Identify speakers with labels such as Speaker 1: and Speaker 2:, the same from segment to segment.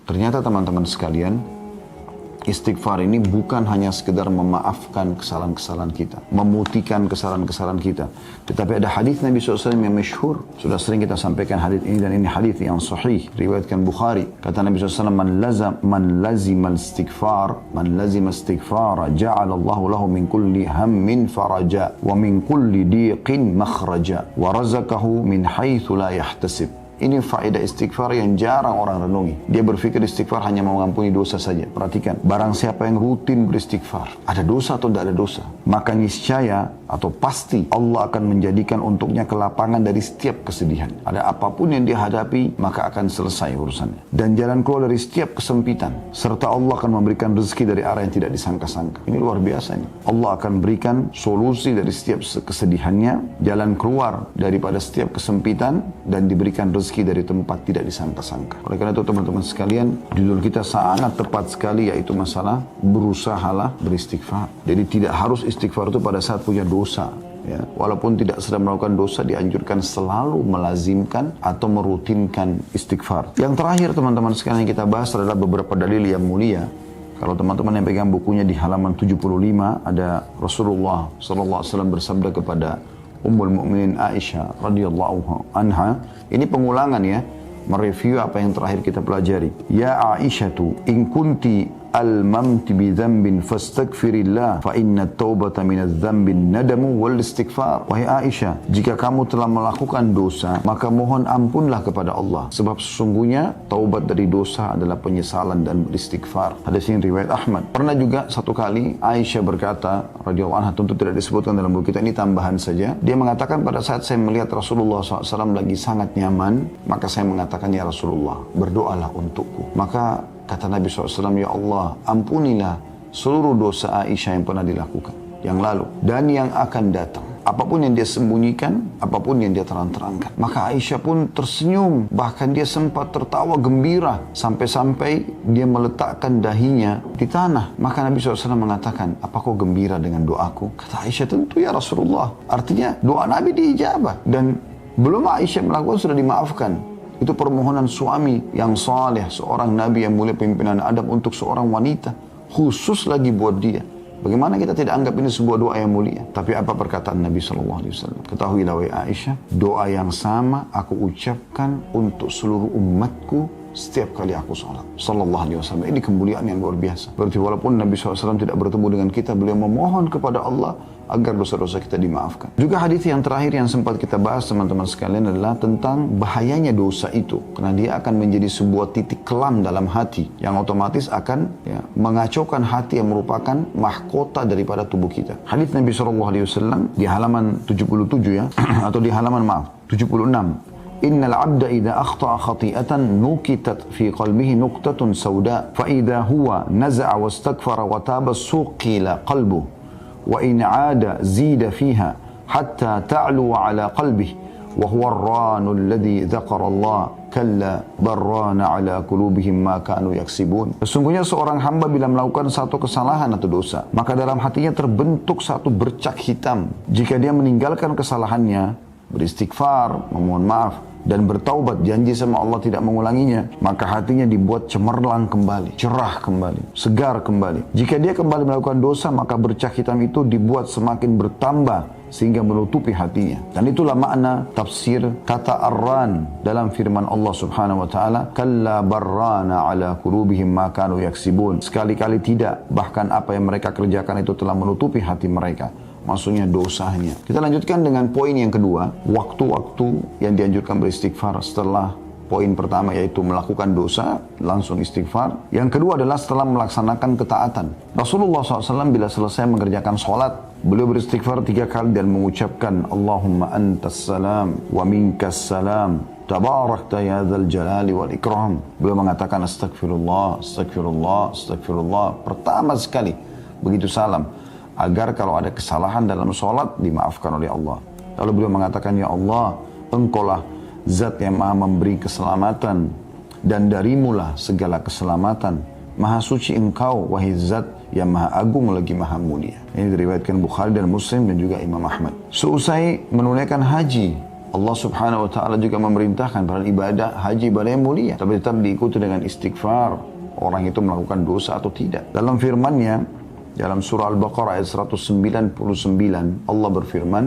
Speaker 1: Ternyata teman-teman sekalian, istighfar ini bukan hanya sekedar memaafkan kesalahan-kesalahan kita, memutihkan kesalahan-kesalahan kita. Tetapi ada hadis Nabi SAW yang masyhur. Sudah sering kita sampaikan hadis ini, dan ini hadis yang sahih, riwayatkan Bukhari. Kata Nabi SAW, man lazima istighfara, ja'ala Allahu lahu min kulli hammin faraja, wa min kulli diqin makhraja, wa razaqahu min haitsu la yahtasib. Ini faedah istighfar yang jarang orang renungi. Dia berpikir istighfar hanya mengampuni dosa saja. Perhatikan, barang siapa yang rutin beristighfar, ada dosa atau tidak ada dosa, maka niscaya atau pasti Allah akan menjadikan untuknya kelapangan dari setiap kesedihan. Ada apapun yang dia hadapi, maka akan selesai urusannya. Dan jalan keluar dari setiap kesempitan. Serta Allah akan memberikan rezeki dari arah yang tidak disangka-sangka. Ini luar biasa ini. Allah akan berikan solusi dari setiap kesedihannya, jalan keluar daripada setiap kesempitan, dan diberikan rezeki dari tempat tidak disangka-sangka. Oleh karena itu teman-teman sekalian, judul kita sangat tepat sekali, yaitu masalah berusahalah beristighfar. Jadi tidak harus istighfar itu pada saat punya dosa. Ya, walaupun tidak sedang melakukan dosa, dianjurkan selalu melazimkan atau merutinkan istighfar. Yang terakhir teman-teman sekalian yang kita bahas adalah beberapa dalil yang mulia. Kalau teman-teman yang pegang bukunya di halaman 75, ada Rasulullah SAW bersabda kepada Ummul Mukminin Aisyah radhiyallahu anha. Ini pengulangan ya, mereview apa yang terakhir kita pelajari. Ya Aisyatu, in kunti almamti bi dzambin fastaghfirillah fa inna taubata minadz dzambi nadamu wal istighfar. Wahai Aisyah, jika kamu telah melakukan dosa, maka mohon ampunlah kepada Allah, sebab sesungguhnya taubat dari dosa adalah penyesalan dan beristighfar. Hadis ini riwayat Ahmad. Pernah juga satu kali Aisyah berkata radhiyallahu anha, tentu tidak disebutkan dalam buku kita, ini tambahan saja. Dia mengatakan, pada saat saya melihat Rasulullah SAW lagi sangat nyaman, maka saya mengatakan, ya Rasulullah, berdoalah untukku. Maka kata Nabi SAW, ya Allah, ampunilah seluruh dosa Aisyah yang pernah dilakukan, yang lalu dan yang akan datang. Apapun yang dia sembunyikan, apapun yang dia terang-terangkan. Maka Aisyah pun tersenyum, bahkan dia sempat tertawa gembira, sampai-sampai dia meletakkan dahinya di tanah. Maka Nabi SAW mengatakan, apa kau gembira dengan doaku? Kata Aisyah, tentu ya Rasulullah. Artinya doa Nabi diijabah, dan belum Aisyah melakukan sudah dimaafkan. Itu permohonan suami yang saleh, seorang nabi yang mulia, pimpinan adab untuk seorang wanita, khusus lagi buat dia. Bagaimana kita tidak anggap ini sebuah doa yang mulia? Tapi apa perkataan Nabi SAW? Ketahuilah wahai Aisyah, doa yang sama aku ucapkan untuk seluruh umatku setiap kali aku sholat. Sallallahu alaihi wasallam. Ini kemuliaan yang luar biasa. Berarti walaupun Nabi SAW tidak bertemu dengan kita, beliau memohon kepada Allah agar dosa-dosa kita dimaafkan. Juga hadis yang terakhir yang sempat kita bahas teman-teman sekalian adalah tentang bahayanya dosa itu. Karena dia akan menjadi sebuah titik kelam dalam hati yang otomatis akan mengacaukan hati yang merupakan mahkota daripada tubuh kita. Hadis Nabi SAW di halaman 77 ya, atau di halaman 76. Innal abda idza akhta'a khati'atan nukitat fi qalbihi nuqtatun sauda fa idza huwa naza'a wastaghfara wa taba suqila qalbuhu wa in 'ada zida fiha hatta ta'lu 'ala qalbihi wa huwa ar-ranu alladhi dzakara Allah kalla barrana 'ala qulubihim ma kanu yaksibun. Sesungguhnya seorang hamba bila melakukan satu kesalahan atau dosa, maka dalam hatinya terbentuk satu bercak hitam. Jika dia meninggalkan kesalahannya, beristighfar, memohon maaf, dan bertaubat, janji sama Allah tidak mengulanginya, maka hatinya dibuat cemerlang kembali, cerah kembali, segar kembali. Jika dia kembali melakukan dosa, maka bercak hitam itu dibuat semakin bertambah sehingga menutupi hatinya. Dan itulah makna tafsir kata arran dalam firman Allah Subhanahu wa taala, kalla barrana ala qulubihim ma kanu yaksibun. Sekali-kali tidak, bahkan apa yang mereka kerjakan itu telah menutupi hati mereka. Maksudnya dosanya. Kita lanjutkan dengan poin yang kedua, waktu-waktu yang dianjurkan beristighfar setelah poin pertama, yaitu melakukan dosa, langsung istighfar. Yang kedua adalah setelah melaksanakan ketaatan. Rasulullah SAW bila selesai mengerjakan sholat, beliau beristighfar 3 kali dan mengucapkan, Allahumma antas salam wa minkas salam, tabarakta ya dzal jalali wal ikram. Beliau mengatakan astagfirullah, astagfirullah, astagfirullah pertama sekali begitu salam, agar kalau ada kesalahan dalam sholat dimaafkan oleh Allah. Lalu beliau mengatakan, ya Allah, engkaulah zat yang maha memberi keselamatan dan darimulah segala keselamatan. Maha suci engkau, wahai zat yang maha agung lagi maha mulia. Ini diriwayatkan Bukhari dan Muslim dan juga Imam Ahmad. Seusai menunaikan haji, Allah subhanahu wa ta'ala juga memerintahkan pada ibadah haji ibadah yang mulia, tapi tetap diikuti dengan istighfar. Orang itu melakukan dosa atau tidak. Dalam firman-Nya, dalam surah Al-Baqarah ayat 199, Allah berfirman,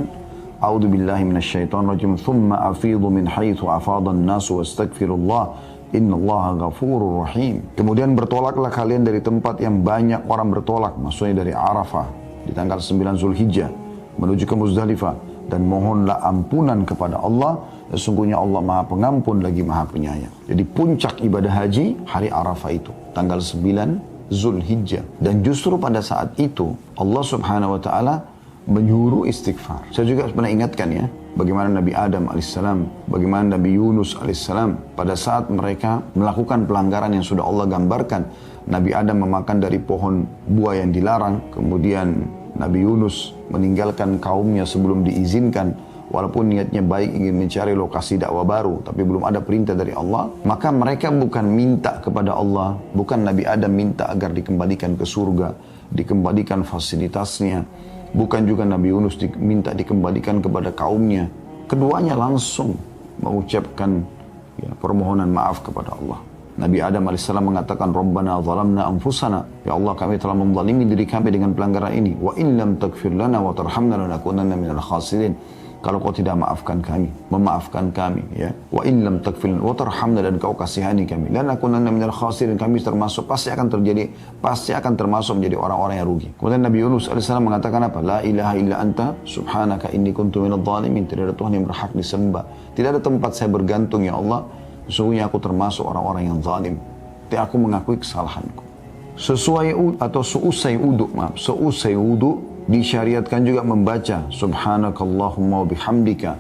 Speaker 1: A'udzu billahi minasyaitonir rajim, "Tsumma afidhu min haitsu afadhan nasu wastaghfirullah, innallaha ghafurur rahim." Kemudian bertolaklah kalian dari tempat yang banyak orang bertolak, maksudnya dari Arafah di tanggal 9 Zulhijjah menuju ke Muzdalifah, dan mohonlah ampunan kepada Allah, sesungguhnya Allah Maha Pengampun lagi Maha Penyayang. Jadi puncak ibadah haji hari Arafah itu, tanggal 9 Zulhijjah. Dan justru pada saat itu Allah Subhanahu wa taala menyuruh istighfar. Saya juga pernah ingatkan ya, bagaimana Nabi Adam alaihissalam, bagaimana Nabi Yunus alaihissalam pada saat mereka melakukan pelanggaran yang sudah Allah gambarkan. Nabi Adam memakan dari pohon buah yang dilarang, kemudian Nabi Yunus meninggalkan kaumnya sebelum diizinkan, walaupun niatnya baik ingin mencari lokasi dakwah baru, tapi belum ada perintah dari Allah. Maka mereka bukan minta kepada Allah, bukan Nabi Adam minta agar dikembalikan ke surga, dikembalikan fasilitasnya, bukan juga Nabi Yunus minta dikembalikan kepada kaumnya. Keduanya langsung mengucapkan permohonan maaf kepada Allah. Nabi Adam AS mengatakan, Rabbana zalamna anfusana, ya Allah kami telah menzalimi diri kami dengan pelanggaran ini. Wa in lam taghfir lana wa tarhamna lanakunanna minal khasirin. Kalau kau tidak memaafkan kami, ya. Wa in lam taghfir lana wa tarhamna, dan kau kasihani kami, lanakunanna minal khasirin, kami pasti akan termasuk menjadi orang-orang yang rugi. Kemudian Nabi Yunus AS mengatakan apa? La ilaha illa anta subhanaka inni kuntu minadh dhalimin. Tidak ada Tuhan yang berhak disembah, tidak ada tempat saya bergantung ya Allah, sesungguhnya aku termasuk orang-orang yang zalim. Tapi aku mengakui kesalahanku. Seusai wudu disyariatkan juga membaca subhanakallahumma wa bihamdika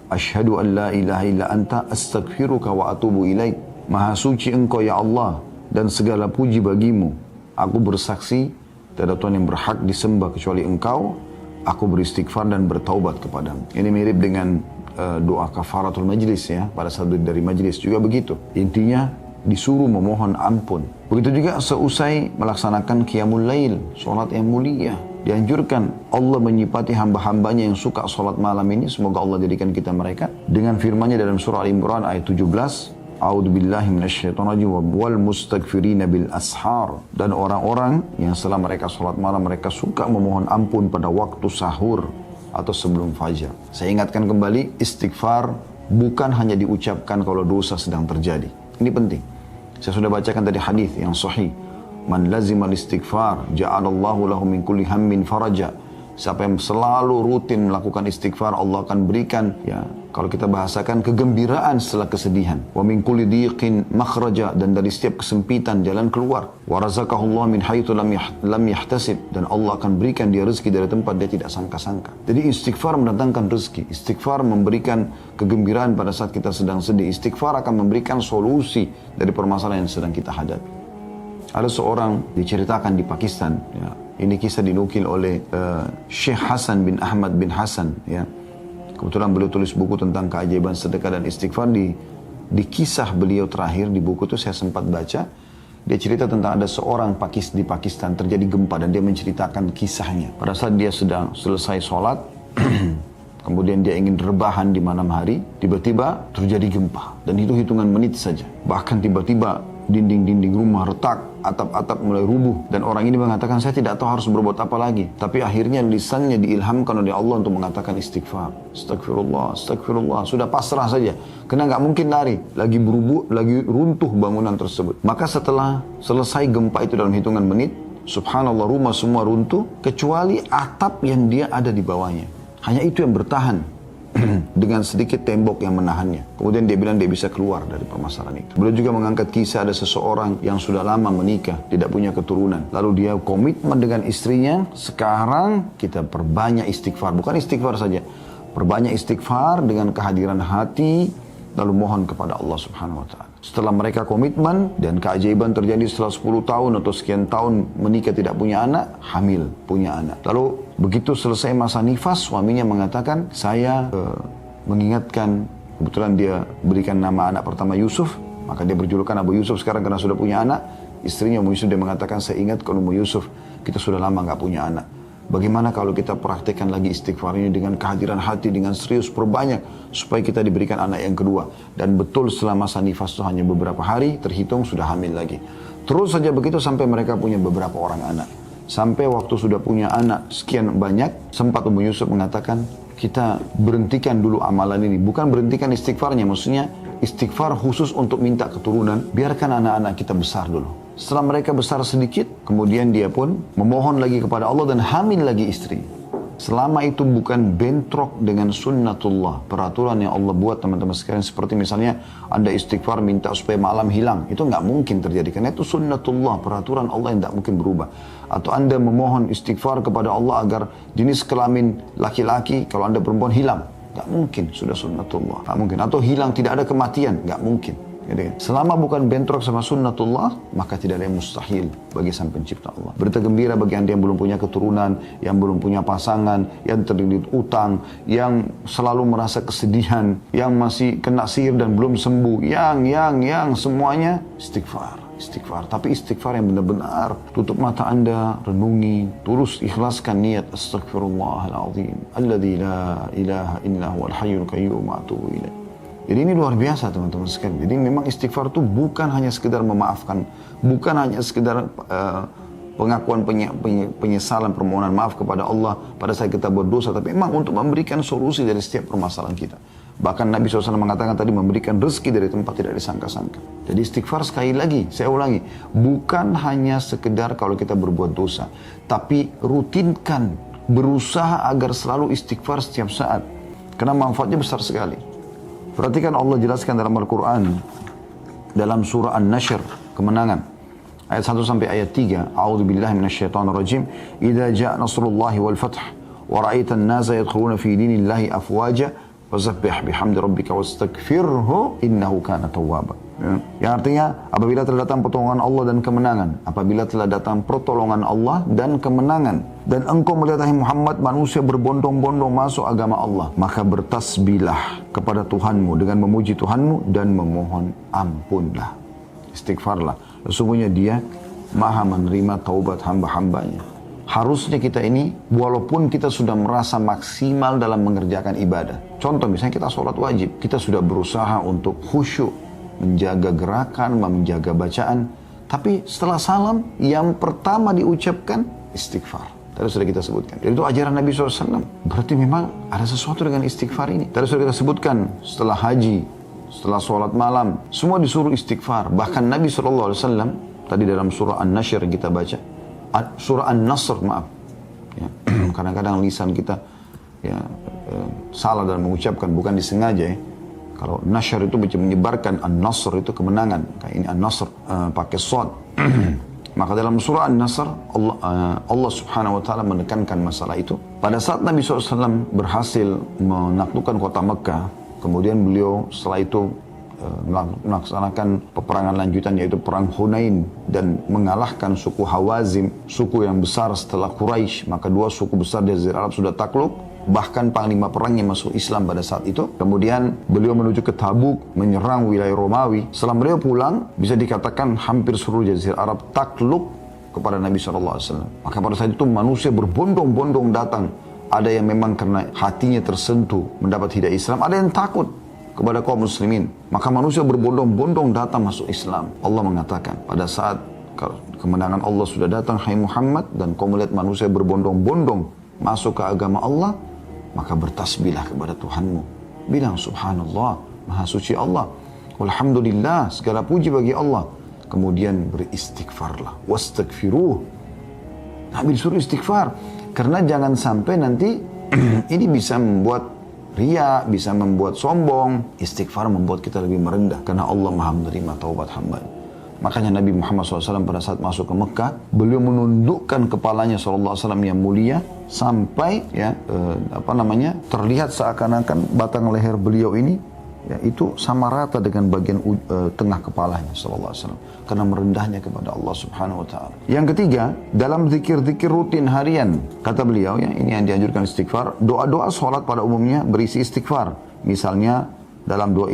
Speaker 1: asyhadu an la ilaha illa anta astaghfiruka wa atubu ilaik. Maha suci engkau ya Allah dan segala puji bagimu. Aku bersaksi tidak ada Tuhan yang berhak disembah kecuali engkau. Aku beristighfar dan bertaubat kepadamu. Ini mirip dengan doa kafaratul majlis ya, pada saat dari majlis juga begitu. Intinya disuruh memohon ampun. Begitu juga seusai melaksanakan qiyamul lail, sholat yang mulia. Dianjurkan Allah menyifati hamba-hambanya yang suka sholat malam ini, semoga Allah jadikan kita mereka, dengan firman-Nya dalam surah Al-Imran ayat 17, A'udzu billahi minasyaitonir rajim wal mustaghfirina bil ashar, dan orang-orang yang setelah mereka sholat malam mereka suka memohon ampun pada waktu sahur atau sebelum fajar. Saya ingatkan kembali, istighfar bukan hanya diucapkan kalau dosa sedang terjadi. Ini penting. Saya sudah bacakan tadi hadis yang sahih. Man lazimal istighfar ja'alallahu lahu min kulli hammin faraja. Siapa yang selalu rutin melakukan istighfar, Allah akan berikan, ya, kalau kita bahasakan, kegembiraan setelah kesedihan. Wa min kulli dhiqin makhraja, dan dari setiap kesempitan jalan keluar. Wa razaqahullah min haitsu lam yahtasib, dan Allah akan berikan dia rezeki dari tempat dia tidak sangka-sangka. Jadi istighfar mendatangkan rezeki. Istighfar memberikan kegembiraan pada saat kita sedang sedih. Istighfar akan memberikan solusi dari permasalahan yang sedang kita hadapi. Ada seorang diceritakan di Pakistan, ya. Ini kisah dinukil oleh Syekh Hasan bin Ahmad bin Hasan, ya. Kebetulan beliau tulis buku tentang keajaiban sedekah dan istighfar. Di kisah beliau terakhir di buku itu saya sempat baca. Dia cerita tentang ada seorang di Pakistan terjadi gempa, dan dia menceritakan kisahnya. Pada saat dia sedang selesai sholat, kemudian dia ingin rebahan di malam hari, tiba-tiba terjadi gempa, dan itu hitungan menit saja. Bahkan tiba-tiba dinding-dinding rumah retak, atap-atap mulai rubuh, dan orang ini mengatakan, saya tidak tahu harus berbuat apa lagi. Tapi akhirnya lisannya diilhamkan oleh Allah untuk mengatakan istighfar. Astagfirullah, astagfirullah. Sudah pasrah saja, karena nggak mungkin lari. Lagi berubuh, lagi runtuh bangunan tersebut. Maka setelah selesai gempa itu dalam hitungan menit, subhanallah, rumah semua runtuh kecuali atap yang dia ada di bawahnya. Hanya itu yang bertahan dengan sedikit tembok yang menahannya. Kemudian dia bilang dia bisa keluar dari permasalahan itu. Beliau juga mengangkat kisah ada seseorang yang sudah lama menikah, tidak punya keturunan. Lalu dia komitmen dengan istrinya, sekarang kita perbanyak istighfar. Bukan istighfar saja, perbanyak istighfar dengan kehadiran hati, lalu mohon kepada Allah Subhanahu wa ta'ala. Setelah mereka komitmen dan keajaiban terjadi setelah 10 tahun atau sekian tahun menikah tidak punya anak, hamil, punya anak. Lalu begitu selesai masa nifas, suaminya mengatakan, saya mengingatkan, kebetulan dia berikan nama anak pertama Yusuf, Maka dia berjulukan Abu Yusuf sekarang karena sudah punya anak. Istrinya Ummu Yusuf dia mengatakan, saya ingat kalau Ummu Yusuf kita sudah lama nggak punya anak. Bagaimana kalau kita praktekkan lagi istighfar ini dengan kehadiran hati, dengan serius, perbanyak supaya kita diberikan anak yang kedua. Dan betul setelah masa nifas itu hanya beberapa hari, terhitung sudah hamil lagi. Terus saja begitu sampai mereka punya beberapa orang anak. Sampai waktu sudah punya anak sekian banyak, sempat Ummu Yusuf mengatakan, kita berhentikan dulu amalan ini. Bukan berhentikan istighfarnya, maksudnya istighfar khusus untuk minta keturunan, biarkan anak-anak kita besar dulu. Setelah mereka besar sedikit, kemudian dia pun memohon lagi kepada Allah dan hamil lagi istri. Selama itu bukan bentrok dengan sunnatullah, peraturan yang Allah buat teman-teman sekalian. Seperti misalnya Anda istighfar minta supaya malam hilang, itu nggak mungkin terjadi. Karena itu sunnatullah, peraturan Allah yang tidak mungkin berubah. Atau Anda memohon istighfar kepada Allah agar jenis kelamin laki-laki, kalau Anda perempuan hilang. Nggak mungkin, sudah sunnatullah. Nggak mungkin. Atau hilang tidak ada kematian, nggak mungkin. Jadi, selama bukan bentrok sama sunnatullah, maka tidak ada yang mustahil bagi sang pencipta Allah. Berita gembira bagi Anda yang belum punya keturunan, yang belum punya pasangan, yang terlilit utang, yang selalu merasa kesedihan, yang masih kena sihir dan belum sembuh, yang semuanya istighfar. Istighfar, tapi istighfar yang benar-benar tutup mata Anda, renungi, terus ikhlaskan niat astaghfirullahaladzim alladzi la ilaha illa huwal hayyul qayyum wa atubu ilaih. Jadi ini luar biasa teman-teman sekalian. Jadi memang istighfar itu bukan hanya sekedar memaafkan, bukan hanya sekedar pengakuan penyesalan, permohonan maaf kepada Allah pada saat kita berdosa, tapi memang untuk memberikan solusi dari setiap permasalahan kita. Bahkan Nabi SAW mengatakan tadi memberikan rezeki dari tempat tidak disangka-sangka. Jadi istighfar sekali lagi, saya ulangi, bukan hanya sekedar kalau kita berbuat dosa, tapi rutinkan, berusaha agar selalu istighfar setiap saat. Karena manfaatnya besar sekali. Perhatikan Allah jelaskan dalam Al-Quran, dalam surah An-Nashr, kemenangan. Ayat 1 sampai ayat 3. A'udzubillahi minasyaitonirrajim. Idza ja'a nasrullahi wal fath wa ra'aitan nasa yadkhuluna fi dinillahi afwaja fasabbih bihamdi rabbika wastaghfirhu innahu kana tawwaba. Yang artinya apabila telah datang pertolongan Allah dan kemenangan, apabila telah datang pertolongan Allah dan kemenangan, dan engkau melihat hai Muhammad manusia berbondong-bondong masuk agama Allah, maka bertasbihlah kepada Tuhanmu dengan memuji Tuhanmu dan memohon ampunlah. Istighfarlah. Sesungguhnya Dia Maha menerima taubat hamba-hambanya. Harusnya kita ini, walaupun kita sudah merasa maksimal dalam mengerjakan ibadah. Contoh misalnya kita sholat wajib, kita sudah berusaha untuk khusyuk, menjaga gerakan, menjaga bacaan. Tapi setelah salam, yang pertama diucapkan istighfar. Tadi sudah kita sebutkan. Jadi itu ajaran Nabi SAW. Berarti memang ada sesuatu dengan istighfar ini. Tadi sudah kita sebutkan, setelah haji, setelah sholat malam, semua disuruh istighfar. Bahkan Nabi SAW, tadi dalam surah An-Nashr kita baca, surah An-Nasr, maaf. Ya, kadang-kadang lisan kita salah dalam mengucapkan, bukan disengaja ya. Kalau Nashr itu menyebarkan, An-Nasr itu kemenangan. Kayak ini An-Nasr pakai shad. Maka dalam surah An-Nasr Allah subhanahu wa ta'ala menekankan masalah itu. Pada saat Nabi SAW berhasil menaklukkan kota Mekah, kemudian beliau setelah itu melaksanakan peperangan lanjutan yaitu perang Hunain dan mengalahkan suku Hawazim, suku yang besar setelah Quraisy. Maka dua suku besar di Jazirah Arab sudah takluk. Bahkan panglima perangnya masuk Islam pada saat itu. Kemudian beliau menuju ke Tabuk, menyerang wilayah Romawi. Setelah beliau pulang, bisa dikatakan hampir seluruh Jazirah Arab takluk kepada Nabi SAW. Maka pada saat itu manusia berbondong-bondong datang. Ada yang memang karena hatinya tersentuh mendapat hidayah Islam, ada yang takut kepada kaum muslimin. Maka manusia berbondong-bondong datang masuk Islam. Allah mengatakan pada saat kemenangan Allah sudah datang, hai Muhammad, dan kau melihat manusia berbondong-bondong masuk ke agama Allah, maka bertasbihlah kepada Tuhanmu. Bilang subhanallah, maha suci Allah. Walhamdulillah, segala puji bagi Allah. Kemudian beristighfarlah. Wastaghfiruh. Nabi disuruh istighfar. Karena jangan sampai nanti ini bisa membuat riya, bisa membuat sombong. Istighfar membuat kita lebih merendah. Karena Allah maha menerima taubat hamba. Makanya Nabi Muhammad SAW pada saat masuk ke Mekah, beliau menundukkan kepalanya SAW yang mulia sampai terlihat seakan-akan batang leher beliau ini itu sama rata dengan bagian tengah kepalanya SAW, karena merendahnya kepada Allah Subhanahu Wa Taala. Yang ketiga, dalam zikir-zikir rutin harian, kata beliau ini yang dianjurkan istighfar. Doa-doa sholat pada umumnya berisi istighfar. Misalnya dalam doa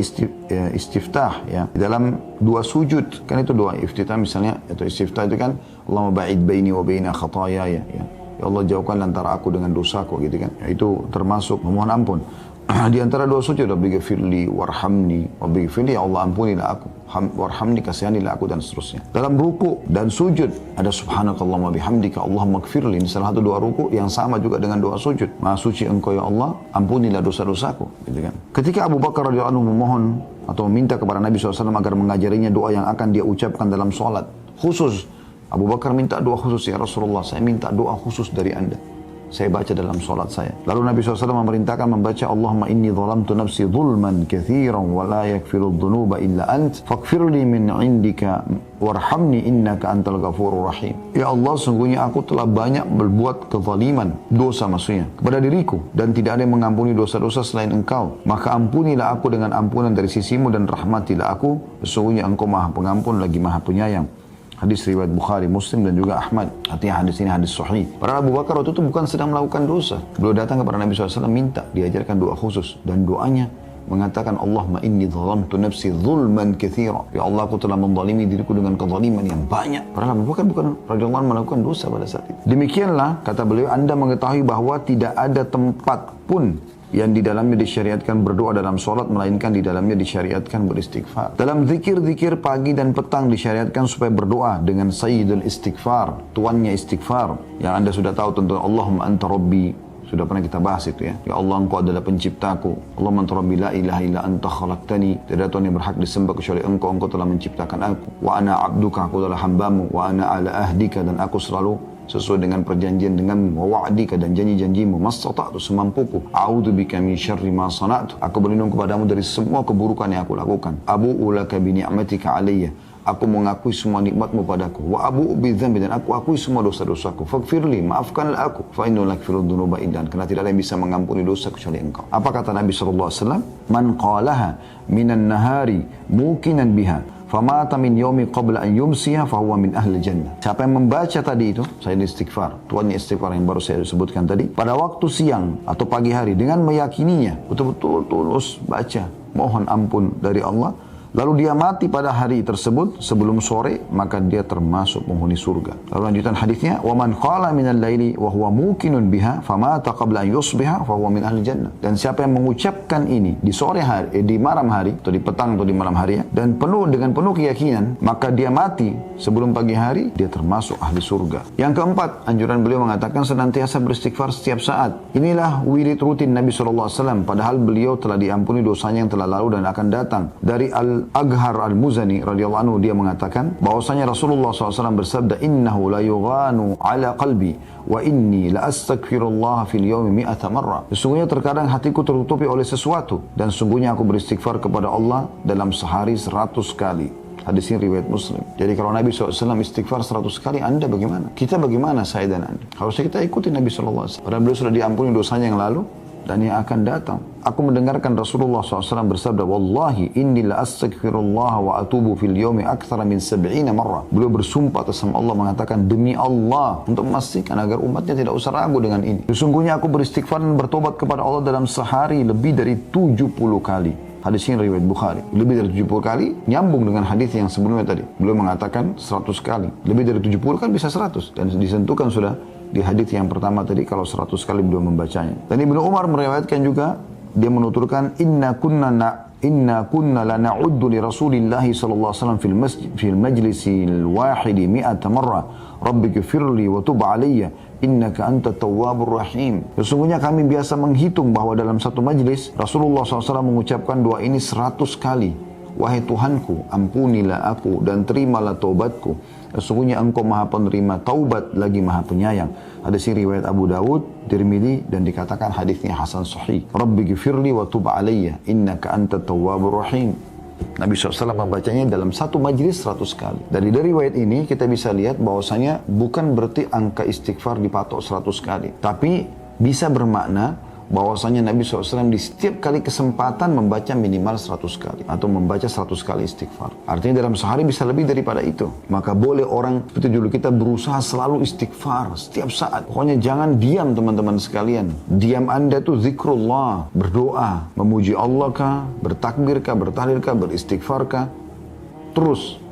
Speaker 1: istiftah ya, dalam doa sujud, kan itu doa iftitah misalnya, atau istiftah itu kan Allahumma ba'id baini wa baina khataaya ya. Ya Allah jauhkan antara aku dengan dosaku gitu kan. Ya, itu termasuk memohon ampun. Di antara doa sujud, Rabbighfirli warhamni, Rabbighfirli, ya Allah ampunilah aku, warhamni, kasihanilah aku, dan seterusnya. Dalam ruku dan sujud ada subhanakallahumma bihamdika Allahumma gfirli. Ini salah satu doa ruku yang sama juga dengan doa sujud. Maha suci engkau ya Allah, ampunilah dosa-dosaku, gitu kan. Ketika Abu Bakar radhiyallahu anhu memohon atau meminta kepada Nabi SAW agar mengajarinya doa yang akan dia ucapkan dalam sholat khusus, Abu Bakar minta doa khusus, ya Rasulullah, saya minta doa khusus dari Anda, saya baca dalam sholat saya. Lalu Nabi SAW memerintahkan membaca Allahumma inni zalamtu nafsi zulman kathiran wa la yakfiru dhunuba illa ant faghfirli min indika warhamni innaka antal ghafurur rahim. Ya Allah, sungguhnya aku telah banyak berbuat kezaliman, dosa maksudnya, kepada diriku, dan tidak ada yang mengampuni dosa-dosa selain engkau. Maka ampunilah aku dengan ampunan dari sisimu dan rahmatilah aku, sesungguhnya engkau maha pengampun lagi maha penyayang. Hadis riwayat Bukhari, Muslim, dan juga Ahmad. Artinya hadis ini hadis sahih. Padahal Abu Bakar waktu itu bukan sedang melakukan dosa. Beliau datang kepada Nabi SAW minta diajarkan doa khusus. Dan doanya mengatakan Allahumma inni zalamtu nafsi zulman katsira. Ya Allah, aku telah menzalimi diriku dengan kezaliman yang banyak. Padahal Abu Bakar bukan radhiyallahu anhu melakukan dosa pada saat itu. Demikianlah kata beliau, Anda mengetahui bahwa tidak ada tempat pun yang di dalamnya disyariatkan berdoa dalam sholat, melainkan di dalamnya disyariatkan beristighfar. Dalam zikir-zikir pagi dan petang disyariatkan supaya berdoa dengan sayyidul istighfar, tuannya istighfar. Yang Anda sudah tahu tentu, Allahumma anta rabbi. Sudah pernah kita bahas itu ya. Ya Allah, engkau adalah penciptaku. Allahumma anta rabbi la ilaha illa anta khalaqtani. Tidak ada Tuhan yang berhak disembah kecuali engkau. Engkau telah menciptakan aku. Wa ana abduka, aku adalah hambamu. Wa ana ala ahdika, dan aku selalu sesuai dengan perjanjian denganmu, wa wa'dika, dan janji-janjimu, mastata'tu, semampuku, a'udzubika min syarri ma sana'tu, aku berlindung kepadamu dari semua keburukan yang aku lakukan, abu'u laka bi ni'matika alayya, aku mengakui semua nikmatmu padaku, wa abu'u bi dzambi, dan aku akui semua dosa-dosaku, faghfirli, maafkanlah aku, fa innahu la yaghfiru dzunuba illa anta, karena tidak ada yang bisa mengampuni dosa kecuali engkau. Apa kata Nabi SAW? Man qalaha minan nahari muqinan biha famata min yaumi qabla an yumsiha fahuwa min ahli jannah. Siapa yang membaca tadi itu, saya istighfar, tuannya istighfar yang baru saya sebutkan tadi, pada waktu siang atau pagi hari dengan meyakininya, betul-betul tulus baca, mohon ampun dari Allah, lalu dia mati pada hari tersebut sebelum sore, maka dia termasuk penghuni surga. Lalu lanjutan hadisnya, wa man qala minal laili wa huwa muqinun biha famata qabla an yusbiha fahuwa min ahli jannah. Dan siapa yang mengucapkan ini di sore hari, di malam hari atau di petang atau di malam hari ya, dan dengan penuh keyakinan, maka dia mati sebelum pagi hari, dia termasuk ahli surga. Yang keempat, anjuran beliau mengatakan senantiasa beristighfar setiap saat. Inilah wirid rutin Nabi SAW, padahal beliau telah diampuni dosanya yang telah lalu dan akan datang. Dari Aghar al-Muzani radhiyallahu anhu, dia mengatakan bahwasanya Rasulullah SAW bersabda, innahu la yughanu ala qalbi wa inni la astaghfirullah fil yawmi mi'ata marrah. Sesungguhnya terkadang hatiku tertutupi oleh sesuatu, dan sungguhnya aku beristighfar kepada Allah dalam sehari 100 kali. Hadis ini riwayat Muslim. Jadi kalau Nabi SAW istighfar 100 kali, Anda bagaimana? Kita bagaimana, saya dan Anda? Harusnya kita ikuti Nabi SAW. Padahal beliau sudah diampuni dosanya yang lalu dan yang akan datang. Aku mendengarkan Rasulullah SAW bersabda, wallahi inni la astaghfirullah wa atubu fil yawmi akthara min 70 marrah. Beliau bersumpah atas nama Allah mengatakan, demi Allah, untuk memastikan agar umatnya tidak usah ragu dengan ini, sesungguhnya aku beristighfar dan bertobat kepada Allah dalam sehari lebih dari 70 kali. Hadis ini riwayat Bukhari. Lebih dari 70 kali nyambung dengan hadis yang sebelumnya tadi. Beliau mengatakan 100 kali. Lebih dari 70 kan bisa 100. Dan disentuhkan sudah di hadis yang pertama tadi kalau 100 kali beliau membacanya. Dan Ibnu Umar meriwayatkan juga, dia menuturkan, inna kunna la na'uddu li Rasulillah sallallahu alaihi wasallam fil majlisil wahidi mi'ata marrah rabbighfirli wa tub alayya innaka anta tawwabur rahim. Sesungguhnya kami biasa menghitung bahwa dalam satu majlis Rasulullah SAW mengucapkan doa ini 100 kali. Wahai Tuhanku, ampunilah aku dan terimalah taubatku. Sesungguhnya engkau maha penerima taubat lagi maha penyayang. Hadis ini riwayat Abu Dawud, Tirmidzi, dan dikatakan hadisnya hasan sahih. Rabbighfirli wa tub alayya innaka antat tawwabur rahim. Nabi SAW membacanya dalam satu majlis 100 kali. Dari riwayat ini kita bisa lihat bahwasanya bukan berarti angka istighfar dipatok 100 kali. Tapi bisa bermakna bahwasanya Nabi SAW di setiap kali kesempatan membaca minimal 100 kali atau membaca 100 kali istighfar. Artinya dalam sehari bisa lebih daripada itu. Maka boleh orang seperti dulu kita berusaha selalu istighfar setiap saat. Pokoknya jangan diam teman-teman sekalian. Diam Anda tuh zikrullah, berdoa, memuji Allah kah, bertakbir kah, bertahlil kah, beristighfar kah. Terus